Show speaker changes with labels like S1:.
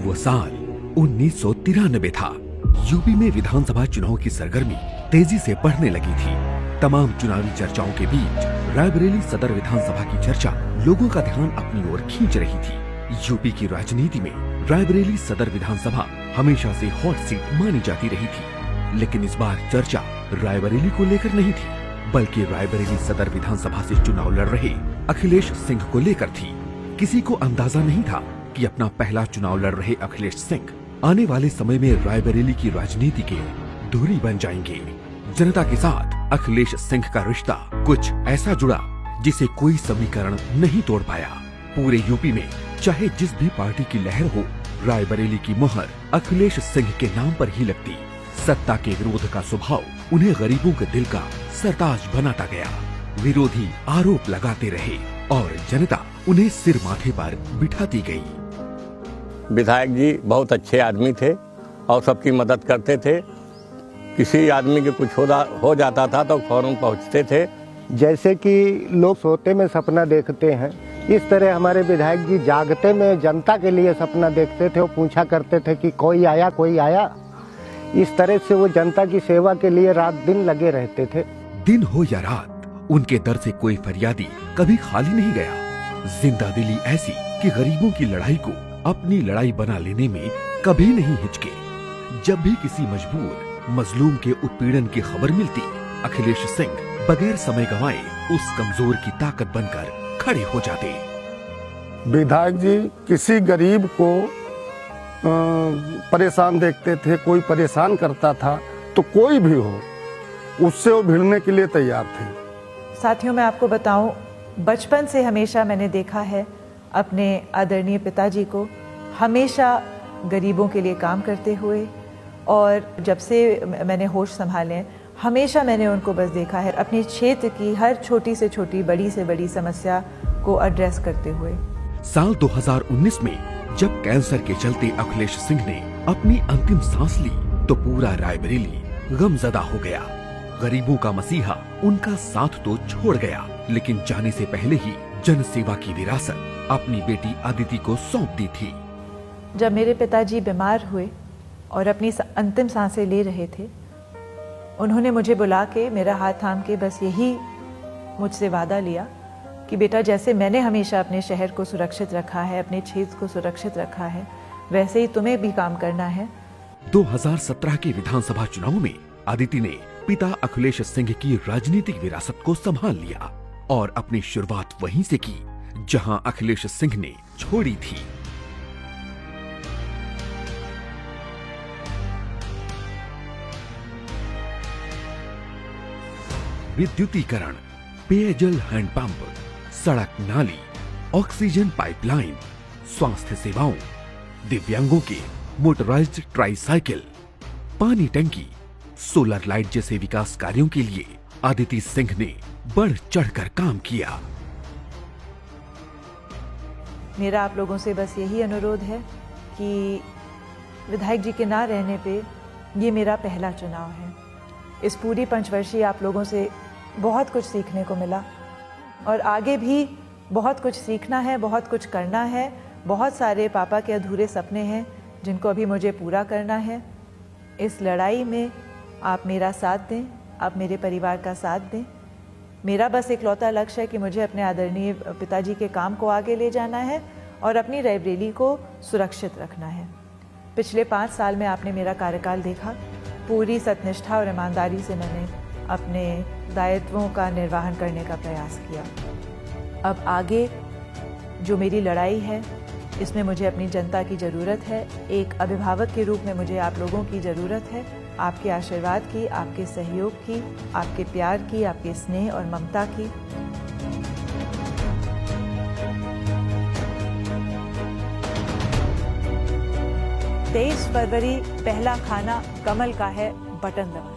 S1: वो साल 1993 था। यूपी में विधानसभा चुनाव की सरगर्मी तेजी से बढ़ने लगी थी। तमाम चुनावी चर्चाओं के बीच रायबरेली सदर विधानसभा की चर्चा लोगों का ध्यान अपनी ओर खींच रही थी। यूपी की राजनीति में रायबरेली सदर विधानसभा हमेशा से हॉट सीट मानी जाती रही थी, लेकिन इस बार चर्चा रायबरेली को लेकर नहीं थी, बल्कि रायबरेली सदर विधानसभा से चुनाव लड़ रहे अखिलेश सिंह को लेकर थी। किसी को अंदाजा नहीं था कि अपना पहला चुनाव लड़ रहे अखिलेश सिंह आने वाले समय में रायबरेली की राजनीति के धुरी बन जाएंगे। जनता के साथ अखिलेश सिंह का रिश्ता कुछ ऐसा जुड़ा जिसे कोई समीकरण नहीं तोड़ पाया। पूरे यूपी में चाहे जिस भी पार्टी की लहर हो, रायबरेली की मोहर अखिलेश सिंह के नाम पर ही लगती। सत्ता के विरोध का स्वभाव उन्हें गरीबों के दिल का सरताज बनाता गया। विरोधी आरोप लगाते रहे और जनता उन्हें सिर माथे पर बिठाती गई।
S2: विधायक जी बहुत अच्छे आदमी थे और सबकी मदद करते थे। किसी आदमी के कुछ हो जाता था तो फौरन पहुंचते थे।
S3: जैसे कि लोग सोते में सपना देखते हैं, इस तरह हमारे विधायक जी जागते में जनता के लिए सपना देखते थे और पूछा करते थे कि कोई आया कोई आया। इस तरह से वो जनता की सेवा के लिए रात दिन लगे रहते थे।
S1: दिन हो या रात उनके दर से कोई फरियादी कभी खाली नहीं गया। जिंदा दिली ऐसी कि गरीबों की लड़ाई को अपनी लड़ाई बना लेने में कभी नहीं हिचके। जब भी किसी मजबूर मजलूम के उत्पीड़न की खबर मिलती, अखिलेश सिंह बगैर समय गंवाए उस कमजोर की ताकत बनकर खड़े हो जाते।
S4: विधायक जी किसी गरीब को परेशान देखते थे, कोई परेशान करता था तो कोई भी हो उससे वो भिड़ने के लिए तैयार थे।
S5: साथियों, मैं आपको बताऊं, बचपन से हमेशा मैंने देखा है अपने आदरणीय पिताजी को हमेशा गरीबों के लिए काम करते हुए, और जब से मैंने होश संभाले हमेशा मैंने उनको बस देखा है अपने क्षेत्र की हर छोटी से छोटी बड़ी से बड़ी समस्या को एड्रेस करते हुए।
S1: साल 2019 में जब कैंसर के चलते अखिलेश सिंह ने अपनी अंतिम सांस ली तो पूरा रायबरेली गमजदा हो गया। गरीबों का मसीहा उनका साथ तो छोड़ गया, लेकिन जाने से पहले ही जन सेवा की विरासत अपनी बेटी अदिति को सौंप दी थी।
S5: जब मेरे पिताजी बीमार हुए और अपनी अंतिम सांसें ले रहे थे, उन्होंने मुझे बुला के मेरा हाथ थाम के बस यही मुझसे वादा लिया कि बेटा, जैसे मैंने हमेशा अपने शहर को सुरक्षित रखा है, अपने क्षेत्र को सुरक्षित रखा है, वैसे ही तुम्हें भी काम करना है।
S1: 2017 के विधानसभा चुनाव में अदिति ने पिता अखिलेश सिंह की राजनीतिक विरासत को संभाल लिया और अपनी शुरुआत वहीं से की जहां अखिलेश सिंह ने छोड़ी थी। विद्युतीकरण, पेयजल हैंडपंप, सड़क नाली, ऑक्सीजन पाइपलाइन, स्वास्थ्य सेवाओं, दिव्यांगों के मोटराइज्ड ट्राईसाइकिल, पानी टंकी, सोलर लाइट जैसे विकास कार्यों के लिए अदिति सिंह ने बढ़ चढ़कर काम किया।
S5: मेरा आप लोगों से बस यही अनुरोध है कि विधायक जी के ना रहने पे ये मेरा पहला चुनाव है। इस पूरी पंचवर्षीय आप लोगों से बहुत कुछ सीखने को मिला और आगे भी बहुत कुछ सीखना है, बहुत कुछ करना है। बहुत सारे पापा के अधूरे सपने हैं जिनको अभी मुझे पूरा करना है। इस लड़ाई में आप मेरा साथ दें, आप मेरे परिवार का साथ दें। मेरा बस इकलौता लक्ष्य है कि मुझे अपने आदरणीय पिताजी के काम को आगे ले जाना है और अपनी रायबरेली को सुरक्षित रखना है। पिछले 5 साल में आपने मेरा कार्यकाल देखा। पूरी सत्यनिष्ठा और ईमानदारी से मैंने अपने दायित्वों का निर्वहन करने का प्रयास किया। अब आगे जो मेरी लड़ाई है, इसमें मुझे अपनी जनता की ज़रूरत है। एक अभिभावक के रूप में मुझे आप लोगों की ज़रूरत है, आपके आशीर्वाद की, आपके सहयोग की, आपके प्यार की, आपके स्नेह और ममता की। 23 फरवरी पहला खाना कमल का है, बटन दबाएं।